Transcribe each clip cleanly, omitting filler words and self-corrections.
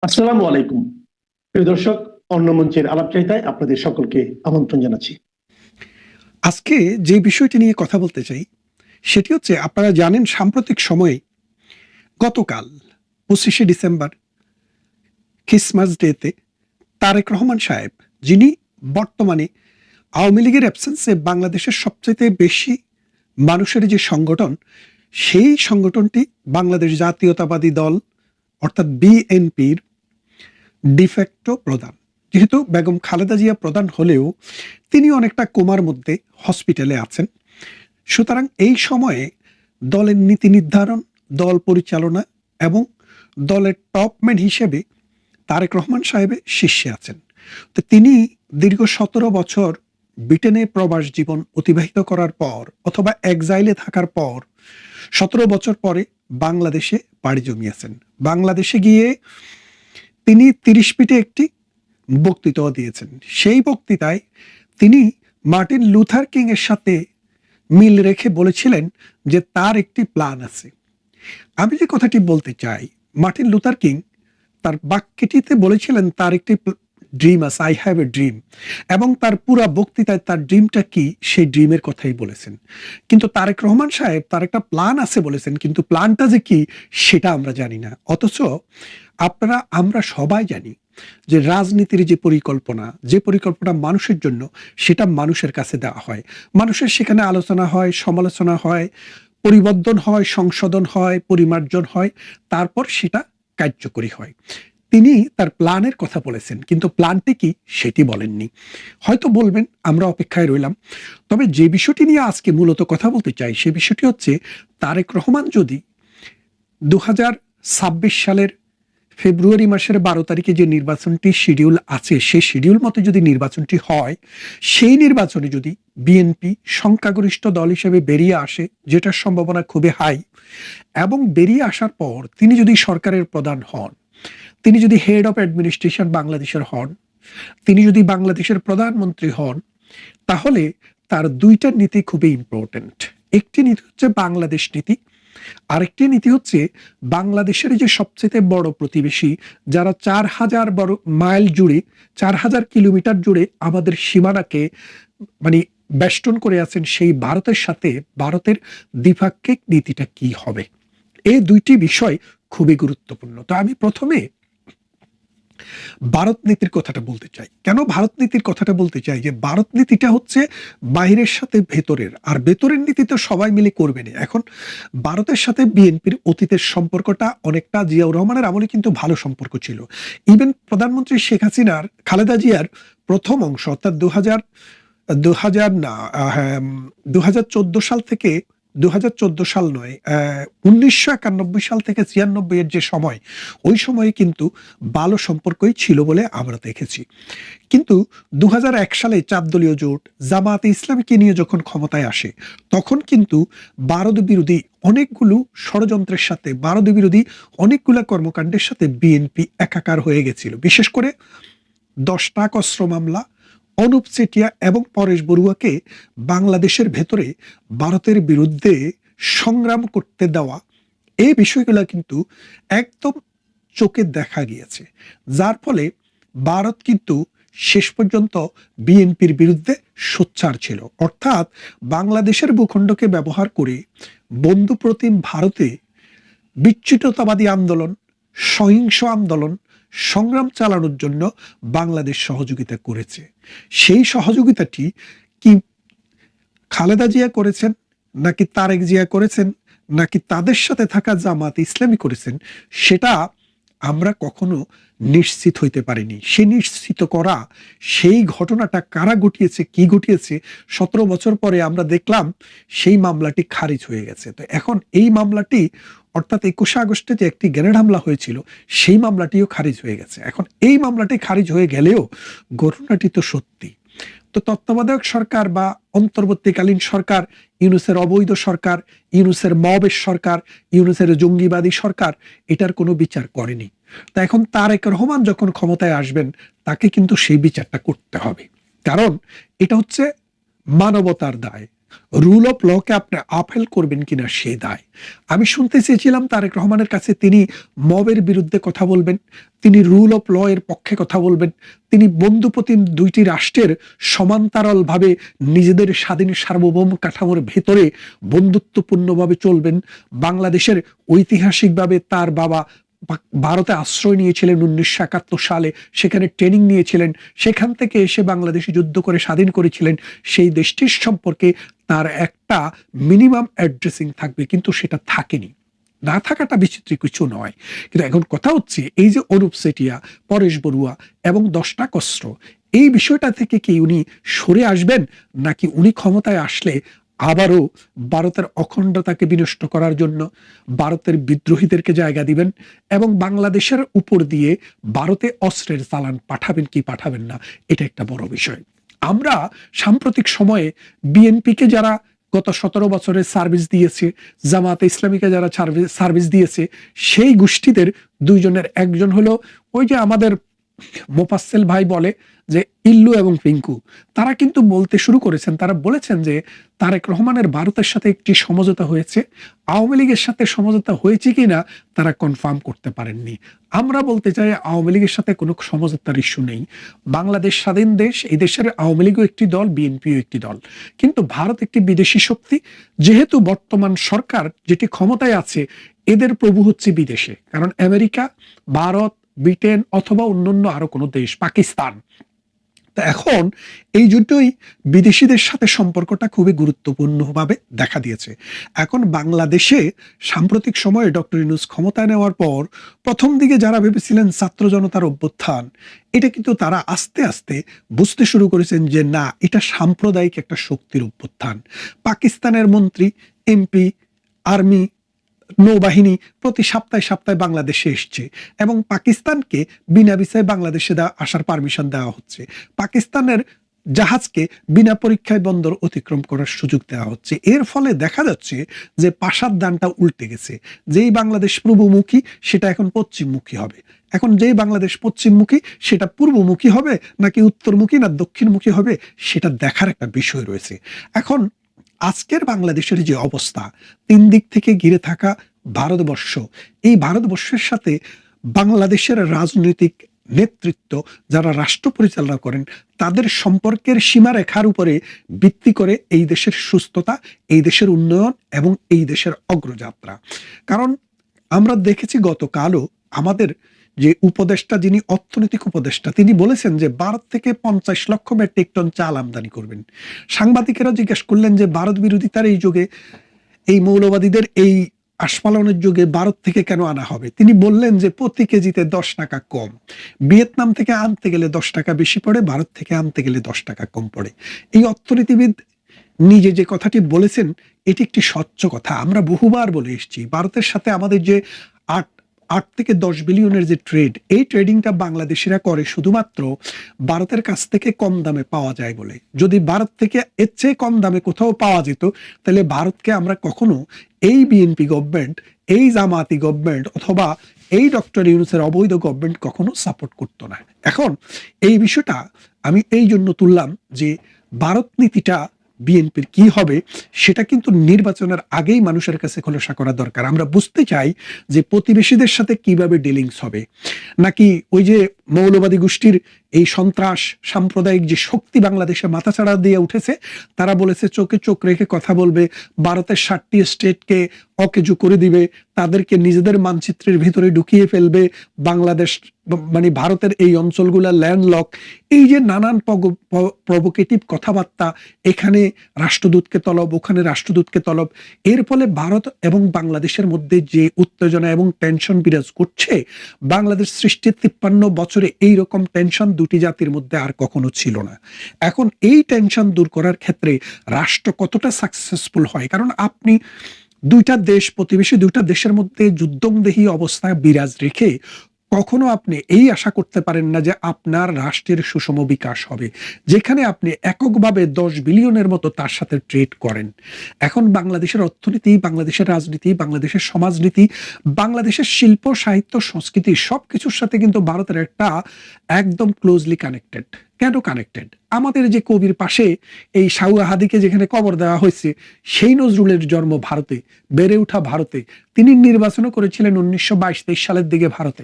আসসালামু আলাইকুম। প্রিয় দর্শক, অন্য মঞ্চের আলাপচারিতায় আপনাদের সকলকে আমন্ত্রণ জানাচ্ছি। আজকে যে বিষয়টি নিয়ে কথা বলতে চাই সেটি হচ্ছে, আপনারা জানেন সাম্প্রতিক সময়ে গতকাল 25শে ডিসেম্বর ক্রিসমাস ডেতে তারেক রহমান সাহেব, যিনি বর্তমানে আওয়ামী লীগের অ্যাবসেন্সে বাংলাদেশের সবচাইতে বেশি মানুষের যে সংগঠন, সেই সংগঠনটি বাংলাদেশ জাতীয়তাবাদী দল অর্থাৎ বিএনপির ডিফ্যাক্টো প্রধান। যেহেতু বেগম খালেদা জিয়া প্রধান হলেও তিনি অনেকটা কোমার মধ্যে হসপিটালে আছেন, সুতরাং এই সময়ে দলের নীতি নির্ধারণ, দল পরিচালনা এবং দলের টপম্যান হিসেবে তারেক রহমান সাহেবের শীর্ষে আছেন। তো তিনি দীর্ঘ 17 বছর ব্রিটেনে প্রবাস জীবন অতিবাহিত করার পর অথবা এক্সাইলে থাকার পর 17 বছর পরে বাংলাদেশে পাড়ি জমিয়েছেন। বাংলাদেশে গিয়ে তিনি 30 ফিটে একটি বক্তৃতাও দিয়েছেন। সেই বক্তৃতায় তিনি মার্টিন লুথার কিং এর সাথে মিল রেখে বলেছিলেন যে তার একটি প্ল্যান আছে। আমি যে কথাটি বলতে চাই, মার্টিন লুথার কিং তার বাক্যটিতে বলেছিলেন তার একটি ড্রিম আছে, আই হ্যাভ এ ড্রিম, এবং তার পুরা বক্তৃতায় তার ড্রিমটা কি সেই ড্রিমের কথাই বলেছেন। কিন্তু তারেক রহমান সাহেব তার একটা প্ল্যান আছে বলেছেন, কিন্তু প্ল্যানটা যে কি সেটা আমরা জানি না। অথচ আমরা সবাই জানি যে রাজনীতির যে পরিকল্পনা মানুষের জন্য, সেটা মানুষের কাছে দেওয়া হয়। মানুষের সেখানে আলোচনা হয়, সমালোচনা হয়, পরিবর্তন হয়, সংশোধন হয়, পরিমার্জন হয়, তারপর সেটা কার্যকরী হয়। তিনি তার প্ল্যানের কথা বলেছেন, কিন্তু প্ল্যানটি কি সেটি বলেননি। হয়তো বলবেন, আমরা অপেক্ষায় রইলাম। তবে যে বিষয়টি নিয়ে আজকে মূলত কথা বলতে চাই, সে বিষয়টি হচ্ছে, তারেক রহমান যদি 2026 সালের ফেব্রুয়ারি মাসের 12 তারিখে যে নির্বাচনটি শিডিউল আছে, সেই শিডিউল মতো যদি নির্বাচনটি হয়, সেই নির্বাচনে যদি বিএনপি সংখ্যাগরিষ্ঠ দল হিসেবে বেরিয়ে আসে, যেটার সম্ভাবনা খুবই হাই, এবং বেরিয়ে আসার পর তিনি যদি সরকারের প্রধান হন, তিনি যদি হেড অফ অ্যাডমিনিস্ট্রেশন বাংলাদেশের হন, তিনি যদি বাংলাদেশের প্রধানমন্ত্রী হন, তাহলে তার দুইটা নীতি খুবই ইম্পর্টেন্ট। একটি নীতি হচ্ছে বাংলাদেশ নীতি, আরেকটি নীতি হচ্ছে বাংলাদেশের যে সবচেয়ে বড় প্রতিবেশী, যারা 4000 বড় মাইল জুড়ে, 4000 কিলোমিটার জুড়ে আমাদের সীমানাকে মানে বেষ্টন করে আছেন, সেই ভারতের সাথে ভারতের দ্বিপাক্ষিক নীতিটা কি হবে। এই দুইটি বিষয় খুবই গুরুত্বপূর্ণ। তো আমি প্রথমে ভারত নীতির কথাটা বলতে চাই। কেন ভারত নীতির কথাটা বলতে চাই? যে ভারত নীতিটা হচ্ছে বাহিরের সাথে ভেতরের, আর ভেতরের নীতি তো সবাই মিলে করবে না। এখন ভারতের সাথে বিএনপির অতীতের সম্পর্কটা অনেকটা জিয়াউর রহমানের আমলে কিন্তু ভালো সম্পর্ক ছিল। ইভেন প্রধানমন্ত্রী শেখ হাসিনার, খালেদা জিয়ার প্রথম অংশ অর্থাৎ 2000 না, হ্যাঁ, 2014 সাল থেকে 2014 সাল নয়, 1991 সাল থেকে 96 এর যে সময়, ওই সময়ে কিন্তু ভালো সম্পর্কই ছিল বলে আমরা দেখেছি। কিন্তু 2001 সালে 4 দলীয় জোট জামায়াতে ইসলামীকে নিয়ে যখন ক্ষমতায় আসে, তখন কিন্তু ভারত বিরোধী অনেকগুলো ষড়যন্ত্রের সাথে, ভারত বিরোধী অনেকগুলো কর্মকাণ্ডের সাথে বিএনপি একাকার হয়ে গেছিল। বিশেষ করে 10টা অস্ত্র মামলা, অনুপ চেটিয়া এবং পরেশ বড়ুয়াকে বাংলাদেশের ভেতরে ভারতের বিরুদ্ধে সংগ্রাম করতে দেওয়া, এই বিষয়গুলো কিন্তু একদম চোখে দেখা গিয়েছে। যার ফলে ভারত কিন্তু শেষ পর্যন্ত বিএনপির বিরুদ্ধে সোচ্চার ছিল। অর্থাৎ বাংলাদেশের ভূখণ্ডকে ব্যবহার করে বন্ধুপ্রতিম ভারতে বিচ্ছিন্নতাবাদী আন্দোলন, সহিংস আন্দোলন, সংগ্রাম চালানোর জন্য বাংলাদেশ সহযোগিতা করেছে। সেই সহযোগিতাটি কি খালেদা জিয়া করেছেন, নাকি তারেক জিয়া করেছেন, নাকি তাদের সাথে থাকা জামাত ইসলামী করেছেন, সেটা আমরা কখনো নিশ্চিত হইতে পারিনি। সে নিশ্চিত করা সেই ঘটনাটা কারা ঘটিয়েছে, কি ঘটিয়েছে, 17 বছর পরে আমরা দেখলাম সেই মামলাটি খারিজ হয়ে গেছে। তো এখন এই মামলাটি, অর্থাৎ 21 আগস্টে যে একটি গ্রেনেড হামলা হয়েছিল, সেই মামলাটিও খারিজ হয়ে গেছে। এখন এই মামলাটি খারিজ হয়ে গেলেও ঘটনাটি তো সত্যি। তো তত্ত্বাবধায়ক সরকার বা অন্তর্বর্তীকালীন সরকার, ইউনূসের অবৈধ সরকার, ইউনূসের মবের সরকার, ইউনূসের জঙ্গিবাদী সরকার এটার কোনো বিচার করেনি। তা এখন তারেক রহমান যখন ক্ষমতায় আসবেন, তাকে কিন্তু সেই বিচারটা করতে হবে। কারণ এটা হচ্ছে মানবতার দায়। রুল অফ লকে আপনি আপহেল করবেন কিনা সেই দায়। আমি শুনতে চেয়েছিলাম তারেক রহমানের কাছে তিনি মবের বিরুদ্ধে কথা বলবেন, তিনি রুল অফ ল এর পক্ষে কথা বলবেন, তিনি বন্ধুপ্রতিম দুইটি রাষ্ট্রের সমান্তরালভাবে নিজেদের স্বাধীন সার্বভৌম কাঠামোর ভেতরে বন্ধুত্বপূর্ণভাবে চলবেন। বাংলাদেশের ঐতিহাসিকভাবে তার বাবা ভারতে আশ্রয় নিয়েছিলেন 1971 সালে, সেখানে ট্রেনিং নিয়েছিলেন, সেখান থেকে এসে বাংলাদেশে যুদ্ধ করে স্বাধীন করেছিলেন। সেই দেশটির সম্পর্কে তার একটা মিনিমাম অ্যাড্রেসিং থাকবে, কিন্তু সেটা থাকেনি। না থাকাটা বিচিত্র কিছু নয়, কিন্তু এখন কথা হচ্ছে এই যে অনুপ চেটিয়া, পরেশ বড়ুয়া এবং দশটা কস্ত্র, এই বিষয়টা থেকে কি উনি সরে আসবেন, নাকি উনি ক্ষমতায় আসলে আবারও ভারতের অখণ্ডতাকে বিনষ্ট করার জন্য ভারতের বিদ্রোহীদেরকে জায়গা দিবেন এবং বাংলাদেশের উপর দিয়ে ভারতে অস্ত্রের চালান পাঠাবেন কি পাঠাবেন না, এটা একটা বড় বিষয়। আমরা সাম্প্রতিক সময়ে বিএনপিকে যারা গত 17 বছরে সার্ভিস দিয়েছে, জামাতে ইসলামীকে যারা সার্ভিস দিয়েছে, সেই গোষ্ঠীদের দুইজনের একজন হলো ওই যে আমাদের মোফাজ্জেল ভাই বলে যে ইল্লু এবং পিঙ্কু, তারা কিন্তু বলতে শুরু করেছেন, তারা বলেছেন যে তারেক রহমানের ভারতের সাথে একটি সমঝোতা হয়েছে, আওয়ামী লীগের সাথে সমঝোতা হয়েছে কিনা তারা কনফার্ম করতে পারেননি। আমরা বলতে চাই আওয়ামী লীগের সাথে কোনো সমঝোতার ইস্যু নেই। বাংলাদেশ স্বাধীন দেশ, এই দেশের আওয়ামী লীগও একটি দল, বিএনপিও একটি দল, কিন্তু ভারত একটি বিদেশি শক্তি। যেহেতু বর্তমান সরকার যেটি ক্ষমতায় আছে, এদের প্রভু হচ্ছে বিদেশে, কারণ আমেরিকা, ভারত, ব্রিটেন অথবা অন্যান্য আরো কোনো দেশ, পাকিস্তান। তা এখন এই জন্যই বিদেশিদের সাথে সম্পর্কটা খুবই গুরুত্বপূর্ণভাবে দেখা দিয়েছে। এখন বাংলাদেশে সাম্প্রতিক সময়ে ডক্টর ইউনূস ক্ষমতায় নেওয়ার পর প্রথম দিকে যারা ভেবেছিলেন ছাত্র জনতার অভ্যুত্থান, এটা কিন্তু তারা আস্তে আস্তে বুঝতে শুরু করেছেন যে না, এটা সাম্প্রদায়িক একটা শক্তির অভ্যুত্থান। পাকিস্তানের মন্ত্রী, এমপি, আর্মি, নৌবাহিনী প্রতি সপ্তাহে সপ্তাহে বাংলাদেশে এসছে এবং পাকিস্তানকে বিনা ভিসায় বাংলাদেশে আসার পারমিশন দেওয়া হচ্ছে। পাকিস্তানের জাহাজকে বিনা পরীক্ষায় বন্দর অতিক্রম করার সুযোগ দেওয়া হচ্ছে। এর ফলে দেখা যাচ্ছে যে পাশার দানটা উল্টে গেছে। যেই বাংলাদেশ পূর্বমুখী সেটা এখন পশ্চিমমুখী হবে। এখন যেই বাংলাদেশ পশ্চিমমুখী সেটা পূর্বমুখী হবে নাকি উত্তরমুখী না দক্ষিণমুখী হবে, সেটা দেখার একটা বিষয় রয়েছে। এখন আজকের বাংলাদেশের যে অবস্থা, 3 দিক থেকে ঘিরে থাকা ভারতবর্ষ, এই ভারতবর্ষের সাথে বাংলাদেশের রাজনৈতিক নেতৃত্ব যারা রাষ্ট্র পরিচালনা করেন, তাদের সম্পর্কের সীমারেখার উপরে ভিত্তি করে এই দেশের সুস্থতা, এই দেশের উন্নয়ন এবং এই দেশের অগ্রযাত্রা। কারণ আমরা দেখেছি গতকালও আমাদের যে উপদেষ্টা, যিনি অর্থনৈতিক উপদেষ্টা, তিনি বলেছেন যে ভারত থেকে 50 লক্ষ মেট্রিক টন চাল আমদানি করবেন। সাংবাদিকেরা জিজ্ঞেস করলেন যে ভারত বিরোধিতার এই যুগে, এই মৌলবাদীদের এই আস্ফালনের যুগে ভারত থেকে কেন আনা হবে? তিনি বললেন যে প্রতি কেজিতে 10 টাকা কম। ভিয়েতনাম থেকে আনতে গেলে 10 টাকা বেশি পড়ে, ভারত থেকে আনতে গেলে 10 টাকা কম পড়ে। এই অর্থনীতিবিদ নিজে যে কথাটি বলেছেন, এটি একটি স্বচ্ছ কথা। আমরা বহুবার বলে এসেছি, ভারতের সাথে আমাদের যে 8 থেকে 10 বিলিয়নের যে ট্রেড, এই ট্রেডিংটা বাংলাদেশিরা করে শুধুমাত্র ভারতের কাছ থেকে কম দামে পাওয়া যায় বলে। যদি ভারত থেকে এর চেয়ে কম দামে কোথাও পাওয়া যেত, তাহলে ভারতকে আমরা কখনো, এই বিএনপি গভর্নমেন্ট, এই জামাতি গভর্নমেন্ট অথবা এই ডক্টর ইউনূসের অবৈধ গভর্নমেন্ট কখনো সাপোর্ট করতো না। এখন এই বিষয়টা আমি এই জন্য তুললাম যে ভারত নীতিটা বিএনপির কি হবে সেটা কিন্তু নির্বাচনের আগেই মানুষের কাছে খোলাসা করা দরকার। আমরা বুঝতে চাই যে প্রতিবেশীদের সাথে কিভাবে ডিলিংস হবে, নাকি ওই যে মৌলবাদী গোষ্ঠীর এই সন্ত্রাস সাম্প্রদায়িক যে শক্তি বাংলাদেশে মাথাচাড়া দিয়ে উঠেছে, তারা বলেছে চোখে চোখ রেখে কথা বলবে, ভারতের 7টি স্টেটকে অকেজু করে দিবে, তাদেরকে নিজেদের মানচিত্রের ভিতরে ঢুকিয়ে ফেলবে, বাংলাদেশ মানে ভারতের এই অঞ্চলগুলা ল্যান্ডলক, এই যে নানান প্রভোকেটিভ কথাবার্তা, এখানে রাষ্ট্রদূতকে তলব, ওখানে রাষ্ট্রদূতকে তলব, এর ফলে ভারত এবং বাংলাদেশের মধ্যে যে উত্তেজনা এবং টেনশন বিরাজ করছে, বাংলাদেশ সৃষ্টির 53 বছরে এই রকম টেনশন দুটি জাতির মধ্যে আর কখনো ছিল না। এখন এই টেনশন দূর করার ক্ষেত্রে রাষ্ট্র কতটা সাকসেসফুল হয়, কারণ আপনি দুইটা দেশ, প্রতিবেশী দুইটা দেশের মধ্যে যুদ্ধংদেহী অবস্থায় বিরাজ রেখে কখনো আপনি এই আশা করতে পারেন না যে আপনার রাষ্ট্রের সুষম বিকাশ হবে, যেখানে আপনি এককভাবে 10 বিলিয়নের মতো তার সাথে ট্রেড করেন। এখন বাংলাদেশের অর্থনীতি, বাংলাদেশের রাজনীতি, বাংলাদেশের সমাজনীতি, বাংলাদেশের শিল্প, সাহিত্য, সংস্কৃতি সবকিছুর সাথে কিন্তু ভারতের একটা একদম ক্লোজলি কানেক্টেড। কেন কানেক্টেড? আমাদের যে কবির পাশে এই সাউয়া হাদিকে যেখানে কবর দেওয়া হয়েছে, সেই নজরুলের জন্ম ভারতে, বেড়ে ওঠা ভারতে, তিনি নির্বাচনও করেছিলেন 1922-23 সালের দিকে ভারতে।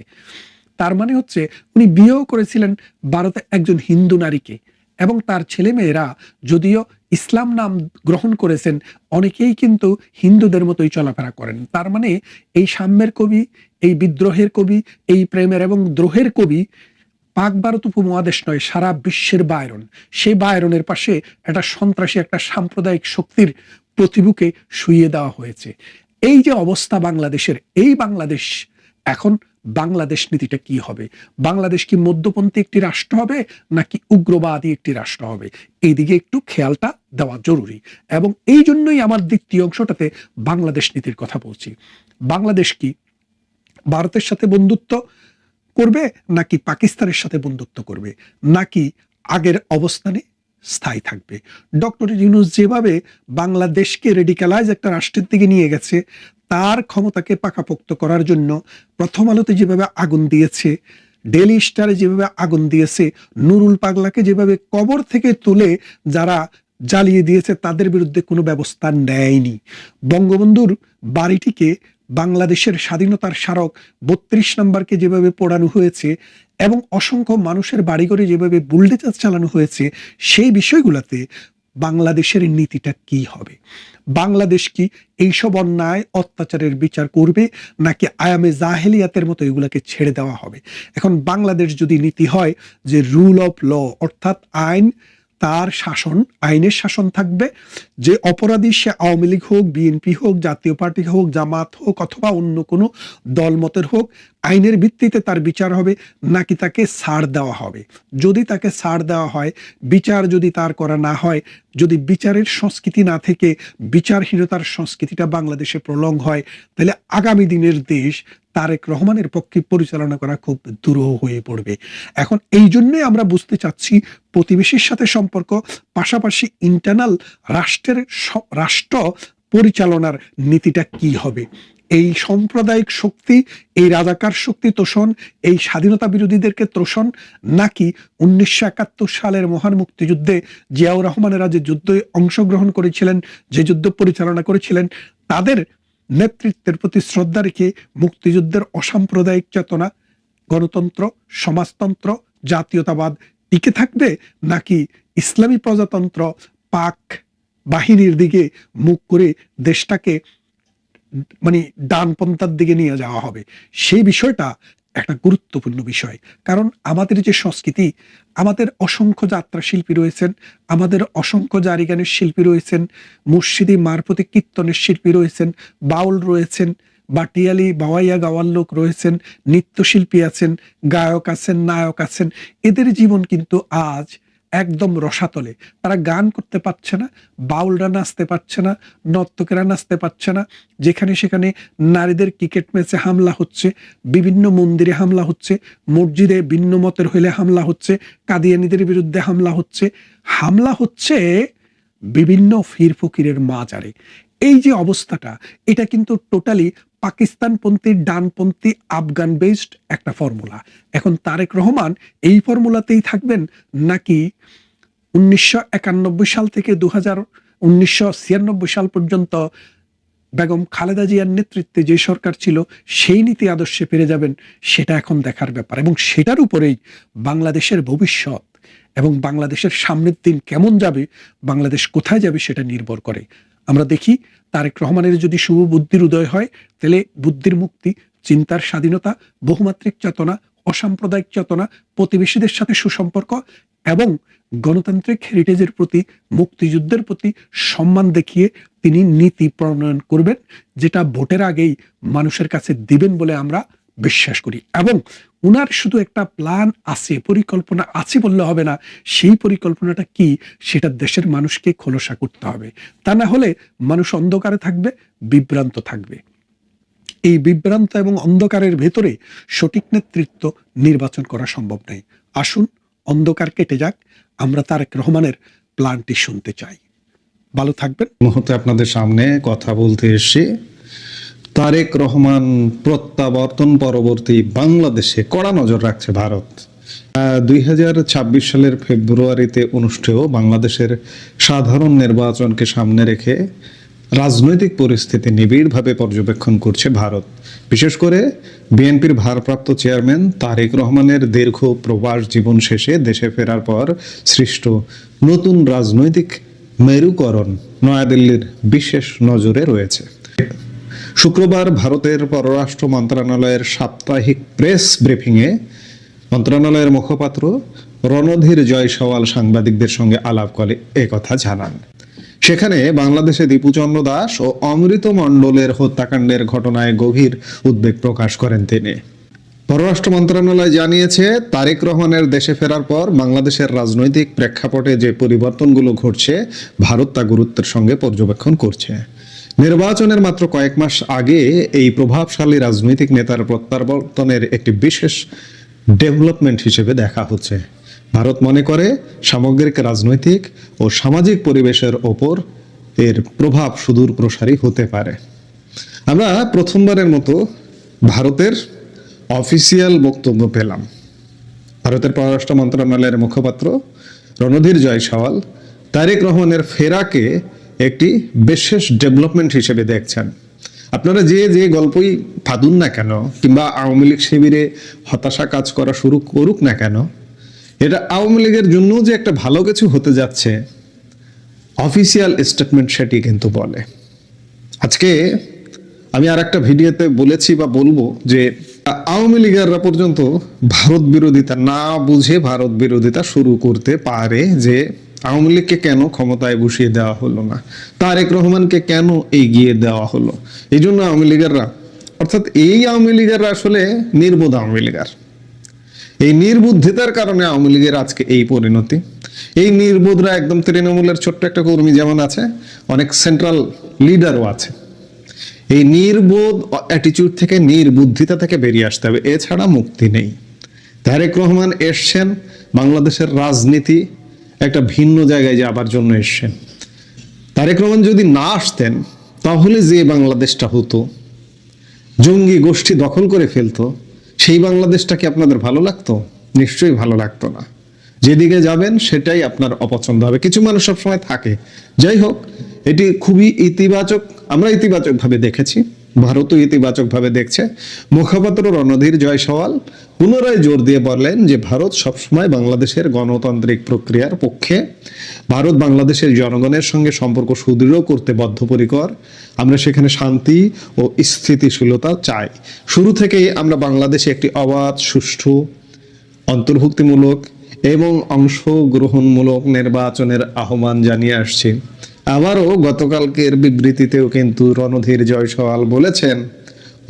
তার মানে হচ্ছে উনি বিয়েও করেছিলেন ভারতে একজন হিন্দু নারীকে, এবং তার ছেলে মেয়েরা যদিও ইসলাম নাম গ্রহণ করেছেন, অনেকেই কিন্তু হিন্দুদের মতোই চলাফেরা করেন। তার মানে এই সাম্যের কবি, এই বিদ্রোহের কবি, এই প্রেমের এবং দ্রোহের কবি পাক ভারত উপমহাদেশ নয়, সারা বিশ্বের বায়রন। সেই বায়রনের পাশে একটা সন্ত্রাসী, একটা সাম্প্রদায়িক শক্তির প্রতিবুকে শুইয়ে দেওয়া হয়েছে। এই যে অবস্থা বাংলাদেশের, এই বাংলাদেশ এখন, বাংলাদেশ নীতিটা কি হবে? বাংলাদেশ কি মধ্যপন্থী একটি রাষ্ট্র হবে নাকি উগ্রবাদী একটি রাষ্ট্র হবে? এই দিকে একটু খেয়ালটা দেওয়া জরুরি। এবং এই জন্যই আমার দ্বিতীয় অংশটাতে বাংলাদেশ নীতির কথা বলছি। বাংলাদেশ কি ভারতের সাথে বন্ধুত্ব করবে নাকি পাকিস্তানের সাথে বন্ধুত্ব করবে, নাকি আগের অবস্থানে স্থায়ী থাকবে? ডক্টর ইউনূস যেভাবে বাংলাদেশকে রেডিকালাইজ একটা রাষ্ট্রের দিকে নিয়ে গেছে, তার ক্ষমতাকে পাকাপোক্ত করার জন্য প্রথম আলোতে যেভাবে আগুন দিয়েছে, ডেইলি স্টারে যেভাবে আগুন দিয়েছে, নুরুল পাগলাকে যেভাবে কবর থেকে তুলে যারা জ্বালিয়ে দিয়েছে, তাদের বিরুদ্ধে কোনো ব্যবস্থা নেয়নি। বঙ্গবন্ধুর বাড়িটিকে, বাংলাদেশের স্বাধীনতার স্মারক 32 নম্বরকে যেভাবে পোড়ানো হয়েছে এবং অসংখ্য মানুষের বাড়িঘরে যেভাবে বুলডোজার চালানো হয়েছে, সেই বিষয়গুলোতে বাংলাদেশের নীতিটা কি হবে? বাংলাদেশ কি এইসব অন্যায় অত্যাচারের বিচার করবে নাকি আয়ামে জাহেলিয়াতের মতো এগুলাকে ছেড়ে দেওয়া হবে? এখন বাংলাদেশ যদি নীতি হয় যে রুল অফ ল, অর্থাৎ আইন, তার শাসন, আইনের শাসন থাকবে, যে অপরাধী সে আওয়ামী লীগ হোক, বিএনপি হোক, জাতীয় পার্টি হোক, জামাত হোক, অথবা অন্য কোনো দলমতের হোক, আইনের ভিত্তিতে তার বিচার হবে নাকি তাকে ছাড় দেওয়া হবে? যদি তাকে ছাড় দেওয়া হয়, বিচার যদি তার করা না হয়, যদি বিচারের সংস্কৃতি না থেকে বিচারহীনতার সংস্কৃতিটা বাংলাদেশে প্রলং হয়, তাহলে আগামী দিনের দেশ তারেক রহমানের পক্ষে পরিচালনা করা খুব দুরূহ হয়ে পড়বে। এখন এই জন্যই আমরা বুঝতে চাচ্ছি প্রতিবেশীর সাথে সম্পর্ক, পাশাপাশি ইন্টারনাল রাষ্ট্র পরিচালনার নীতিটা কি হবে? এই সাম্প্রদায়িক শক্তি, এই রাজাকার শক্তি তোষণ, এই স্বাধীনতা বিরোধীদেরকে তোষণ, নাকি 1971 সালের মহান মুক্তিযুদ্ধে জিয়াউর রহমানেরা যে যুদ্ধে অংশগ্রহণ করেছিলেন, যে যুদ্ধ পরিচালনা করেছিলেন, তাদের নেতৃত্বের প্রতি শ্রদ্ধা রেখে মুক্তিযুদ্ধের অসাম্প্রদায়িক চেতনা, গণতন্ত্র, সমাজতন্ত্র, জাতীয়তাবাদ টিকে থাকবে, নাকি ইসলামী প্রজাতন্ত্র, পাক বাহিনীর দিকে মুখ করে দেশটাকে মানে ডানপন্থার দিকে নিয়ে যাওয়া হবে? সেই বিষয়টা একটা গুরুত্বপূর্ণ বিষয়। কারণ আমাদের যে সংস্কৃতি, আমাদের অসংখ্য যাত্রা শিল্পী রয়েছেন, আমাদের অসংখ্য জারি গানের শিল্পী রয়েছেন, মুর্শিদি মারফতি কীর্তনের শিল্পী রয়েছেন, বাউল রয়েছেন, বাটিয়ালি বাওয়াইয়া গাওয়ার লোক রয়েছেন, নৃত্যশিল্পী আছেন, গায়ক আছেন, নায়ক আছেন। এদের জীবন কিন্তু আজ একদম রসাতলে। তারা গান করতে পারছে না, বাউলরা নাচতে পারছে না, নর্তকেরা নাচতে পারছে না। যেখানে সেখানে নারীদের ক্রিকেট ম্যাচে হামলা হচ্ছে, বিভিন্ন মন্দিরে হামলা হচ্ছে, মসজিদে ভিন্ন মতের হইলে হামলা হচ্ছে, কাদিয়ানীদের বিরুদ্ধে হামলা হচ্ছে বিভিন্ন ফির ফকিরের মাজারে। এই যে অবস্থাটা, এটা কিন্তু টোটালি পাকিস্তানপন্থী, ডানপন্থী, আফগান বেসড একটা ফর্মুলা। এখন তারেক রহমান এই ফর্মুলাতেই থাকবেন, নাকি 1991 সাল থেকে 1996 সাল পর্যন্ত বেগম খালেদা জিয়ার নেতৃত্বে যে সরকার ছিল সেই নীতি আদর্শে ফিরে যাবেন? সেটা এখন দেখার ব্যাপার। এবং সেটার উপরেই বাংলাদেশের ভবিষ্যৎ এবং বাংলাদেশের সামনের দিন কেমন যাবে, বাংলাদেশ কোথায় যাবে, সেটা নির্ভর করে। আমরা দেখি তারেক রহমানের যদি শুভ বুদ্ধির উদয় হয়, তাহলে বুদ্ধির মুক্তি, চিন্তার স্বাধীনতা, বহুমাত্রিক চেতনা, অসাম্প্রদায়িক চেতনা, প্রতিবেশীদের সাথে সুসম্পর্ক এবং গণতান্ত্রিক হেরিটেজের প্রতি, মুক্তিযুদ্ধের প্রতি সম্মান দেখিয়ে তিনি নীতি প্রণয়ন করবেন, যেটা ভোটের আগেই মানুষের কাছে দিবেন বলে আমরা বিশ্বাস করি। এবং উনার শুধু একটা প্ল্যান আছে, পরিকল্পনা আছে বললে হবে না। সেই পরিকল্পনাটা কি, সেটা দেশের মানুষকে খোলসা করতে হবে। তা না হলে মানুষ অন্ধকারে থাকবে, বিভ্রান্ত থাকবে। এই বিভ্রান্ত এবং অন্ধকারের ভেতরে সঠিক নেতৃত্ব নির্বাচন করা সম্ভব নয়। আসুন অন্ধকার কেটে যাক, আমরা তারেক রহমানের প্ল্যানটি শুনতে চাই। ভালো থাকবেন। মুহূর্তে আপনাদের সামনে কথা বলতে এসে তারেক রহমান প্রত্যাবর্তন পরবর্তী বাংলাদেশে কড়া নজর রাখছে ভারত। 2026 সালের ফেব্রুয়ারিতে অনুষ্ঠেয় বাংলাদেশের সাধারণ নির্বাচনকে সামনে রেখে রাজনৈতিক পরিস্থিতি নিবিড়ভাবে পর্যবেক্ষণ করছে ভারত। বিশেষ করে বিএনপির ভারপ্রাপ্ত চেয়ারম্যান তারেক রহমানের দীর্ঘ প্রবাস জীবন শেষে দেশে ফেরার পর সৃষ্ট নতুন রাজনৈতিক মেরুকরণ নয়াদিল্লির বিশেষ নজরে রয়েছে। শুক্রবার ভারতের পররাষ্ট্র মন্ত্রণালয়ের সাপ্তাহিক প্রেস ব্রিফিংয়ে মন্ত্রণালয়ের মুখপাত্র রণধীর জয়সওয়াল সাংবাদিকদের সঙ্গে আলাপ করে একথা জানান। সেখানে বাংলাদেশে দীপুচন্দ্র দাস ও অমৃত মণ্ডলের হত্যাকাণ্ডের ঘটনায় গভীর উদ্বেগ প্রকাশ করেন তিনি। পররাষ্ট্র মন্ত্রণালয় জানিয়েছে, তারেক রহমানের দেশে ফেরার পর বাংলাদেশের রাজনৈতিক প্রেক্ষাপটে যে পরিবর্তনগুলো ঘটছে ভারত তা গুরুত্বের সঙ্গে পর্যবেক্ষণ করছে। নির্বাচনের মাত্র কয়েক মাস আগে এই প্রভাবশালী রাজনৈতিক নেতার প্রত্যাবর্তনের একটি বিশেষ ডেভেলপমেন্ট হিসেবে দেখা হচ্ছে। ভারত মনে করে সামগ্রিক রাজনৈতিক ও সামাজিক পরিবেশের ওপর এর প্রভাব সুদূর প্রসারী হতে পারে। আমরা প্রথমবারের মতো ভারতের অফিসিয়াল বক্তব্য পেলাম। ভারতের পররাষ্ট্র মন্ত্রণালয়ের মুখপাত্র রণধীর জয়সওয়াল তারেক রহমানের ফেরাকে একটি বিশেষ ডেভেলপমেন্ট হিসেবে দেখছেন। আপনারা যে যে গল্পই ফাদুন না কেন কিংবা আওয়ামী লীগ শিবিরে হতাশা কাজ করা শুরু করুক না কেন, এটা আওয়ামী লীগের জন্য যে একটা ভালো কিছু হতে যাচ্ছে অফিসিয়াল স্টেটমেন্ট সেটি কিন্তু বলে। আজকে আমি আর একটা ভিডিওতে বলেছি বা বলবো যে আওয়ামী লীগাররা পর্যন্ত ভারত বিরোধিতা না বুঝে ভারত বিরোধিতা শুরু করতে পারে যে আওয়ামী লীগকে কেন ক্ষমতায় বসিয়ে দেওয়া হলো না, তারেক রহমানকে কেন এগিয়ে দেওয়া হলো। এই জন্য আওয়ামী লীগাররা, অর্থাৎ এই আওয়ামী লীগাররা আসলে নির্বোধ আওয়ামী লীগার। এই নির্বুদ্ধিতার কারণে আওয়ামী লীগের আজকে এই পরিণতি। এই নির্বোধরা একদম তৃণমূলের ছোট্ট একটা কর্মী যেমন আছে, অনেক সেন্ট্রাল লিডারও আছে। এই নির্বোধ অ্যাটিটিউড থেকে, নির্বুদ্ধিতা থেকে বেরিয়ে আসতে হবে, এছাড়া মুক্তি নেই। তারেক রহমান এসছেন বাংলাদেশের রাজনীতি একটা ভিন্ন জায়গায় যাবার জন্য এসছেন। তারেক রহমান যদি না আসতেন তাহলে যে বাংলাদেশটা হতো, জঙ্গি গোষ্ঠী দখল করে ফেলতো, সেই বাংলাদেশটা কি আপনাদের ভালো লাগতো? নিশ্চয়ই ভালো লাগতো না। যেদিকে যাবেন সেটাই আপনার অপছন্দ হবে। কিছু মানুষ সবসময় থাকে। যাই হোক, এটি খুবই ইতিবাচক, আমরা ইতিবাচক ভাবে দেখেছি, ভারতও ইতিবাচক ভাবে দেখছে। মুখপাত্র রণধীর জয়সওয়াল পুনরায় জোর দিয়ে বললেন যে ভারত সবসময় বাংলাদেশের গণতান্ত্রিক প্রক্রিয়ার পক্ষে, ভারত বাংলাদেশের জনগণের সঙ্গে সম্পর্ক সুদৃঢ় করতে বদ্ধপরিকর। আমরা সেখানে শান্তি ও স্থিতিশীলতা চাই। শুরু থেকেই আমরা বাংলাদেশে একটি অবাধ, সুষ্ঠু, অন্তর্ভুক্তিমূলক এবং অংশগ্রহণমূলক নির্বাচনের আহ্বান জানিয়ে আসছি। আবারও গতকালকের বিবৃতিতেও কিন্তু রণধীর জয়সওয়াল বলেছেন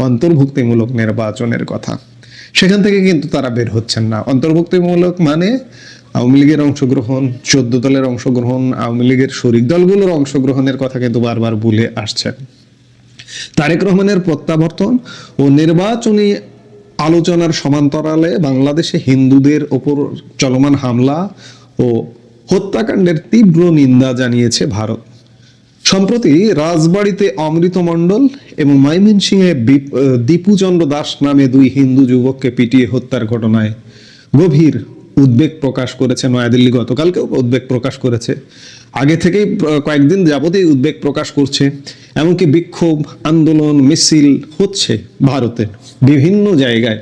অন্তর্ভুক্তিমূলক নির্বাচনের কথা। সেখান থেকে কিন্তু তারা বের হচ্ছেন না। অন্তর্ভুক্তিমূলক মানে আওয়ামী লীগের অংশগ্রহণ, 14 দলের অংশগ্রহণ, আওয়ামী লীগের শরিক দলগুলোর অংশগ্রহণের কথা কিন্তু বারবার বলে আসছেন। তারেক রহমানের প্রত্যাবর্তন ও নির্বাচনী আলোচনার সমান্তরালে বাংলাদেশে হিন্দুদের ওপর চলমান হামলা ও হত্যাকাণ্ডের তীব্র নিন্দা জানিয়েছে ভারত। সম্প্রতি রাজবাড়ীতে অমৃত মণ্ডল এবং ময়মনসিংহে দীপুচন্দ্র দাস নামে 2 হিন্দু যুবককে পিটিয়ে হত্যার ঘটনায় গভীর উদ্বেগ প্রকাশ করেছে নয়াদিল্লি। গতকালকেও উদ্বেগ প্রকাশ করেছে, আগে থেকেই কয়েকদিন যাবতীয় উদ্বেগ প্রকাশ করছে। এমনকি বিক্ষোভ, আন্দোলন, মিছিল হচ্ছে ভারতের বিভিন্ন জায়গায়।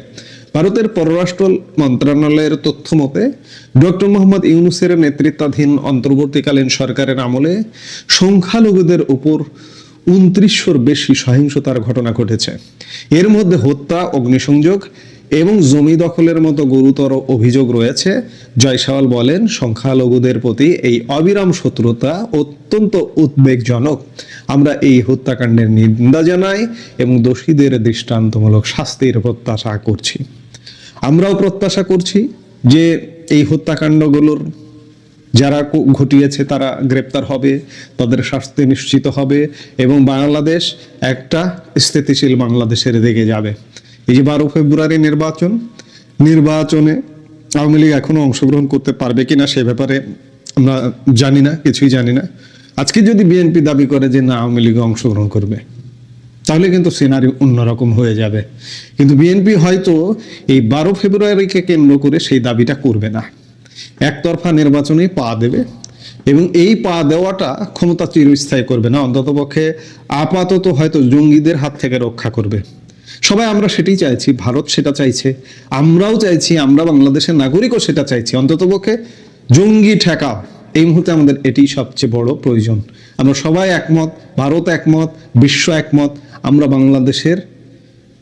ভারতের পররাষ্ট্র মন্ত্রণালয়ের তথ্য মতে ডক্টর মোহাম্মদ ইউনূসের নেতৃত্বাধীন অন্তর্বর্তীকালীন সরকারের আমলে সংখ্যালঘুদের উপর 2900-র বেশি সহিংসতার ঘটনা ঘটেছে। এর মধ্যে হত্যা, অগ্নিসংযোগ এবং জমি দখলের মতো গুরুতর অভিযোগ রয়েছে। জয়সওয়াল বলেন, সংখ্যালঘুদের প্রতি এই অবিরাম শত্রুতা অত্যন্ত উদ্বেগজনক। আমরা এই হত্যাকাণ্ডের নিন্দা জানাই এবং দোষীদের দৃষ্টান্তমূলক শাস্তির প্রত্যাশা করছি। আমরাও প্রত্যাশা করছি যে এই হত্যাকাণ্ডগুলোর যারা ঘটিয়েছে তারা গ্রেপ্তার হবে, তাদের শাস্তি নিশ্চিত হবে এবং বাংলাদেশ একটা স্থিতিশীল বাংলাদেশের দিকে যাবে। এই যে 12 ফেব্রুয়ারি নির্বাচনে আওয়ামী লীগ এখনো অংশগ্রহণ করতে পারবে কিনা সে ব্যাপারে আমরা জানি না, কিছুই জানি না। আজকে যদি বিএনপি দাবি করে যে না আওয়ামী লীগ অংশগ্রহণ করবে, তাহলে কিন্তু সিনারি অন্যরকম হয়ে যাবে। কিন্তু বিএনপি হয়তো এই 12 ফেব্রুয়ারিকে কেন্দ্র করে সেই দাবিটা করবে না, একতরফা নির্বাচনে পা দেবে এবং এই পা দেওয়াটা ক্ষমতা চিরস্থায়ী করবে না, অন্ততপক্ষে আপাতত হয়তো জঙ্গিদের হাত থেকে রক্ষা করবে। সবাই আমরা সেটাই চাইছি, ভারত সেটা চাইছে, আমরাও চাইছি, আমরা বাংলাদেশের নাগরিকও সেটা চাইছি। অন্ততপক্ষে জঙ্গি ঠেকাও, এই মুহূর্তে আমাদের এটি সবচেয়ে বড় প্রয়োজন। আমরা সবাই একমত, ভারত একমত, বিশ্ব একমত। আমরা বাংলাদেশের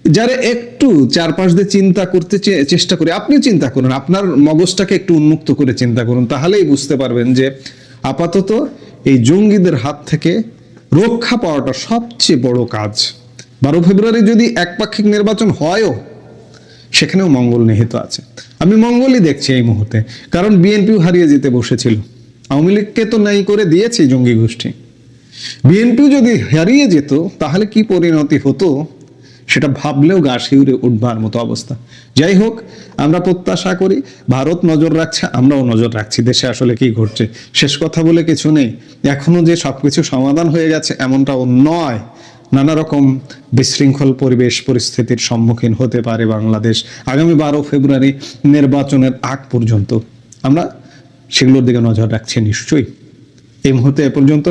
যারা একটু চারপাশ দিয়ে চিন্তা করতে চেষ্টা করি, আপনিও চিন্তা করুন, আপনার মগজটাকে একটু উন্মুক্ত করে চিন্তা করুন, তাহলেই বুঝতে পারবেন যে আপাতত এই জঙ্গিদের হাত থেকে রক্ষা পাওয়াটা সবচেয়ে বড় কাজ। 12 ফেব্রুয়ারি যদি একপাক্ষিক নির্বাচন হয়ও, সেখানেও মঙ্গল নিহিত আছে। আমি মঙ্গলই দেখছি এই মুহূর্তে, কারণ বিএনপিও হারিয়ে যেতে বসেছিল, আওয়ামী লীগকে তো নাই করে দিয়েছে জঙ্গি গোষ্ঠী। বিএনপিও যদি হারিয়ে যেত তাহলে কি পরিণতি হতো সেটা ভাবলেও গা শিউরে উঠবার মতো অবস্থা। যাই হোক, আমরা প্রত্যাশা করি, ভারত নজর রাখছে, আমরাও নজর রাখছি দেশে আসলে কি ঘটছে। শেষ কথা বলে কিছু নেই, এখনো যে সবকিছু সমাধান হয়ে গেছে এমনটাও নয়। নানা রকম বিশৃঙ্খল পরিবেশ পরিস্থিতির সম্মুখীন হতে পারে বাংলাদেশ আগামী 12 ফেব্রুয়ারি নির্বাচনের আগ পর্যন্ত। আমরা সেগুলোর দিকে নজর রাখছি নিশ্চয়ই। এই মুহূর্তে এ পর্যন্ত।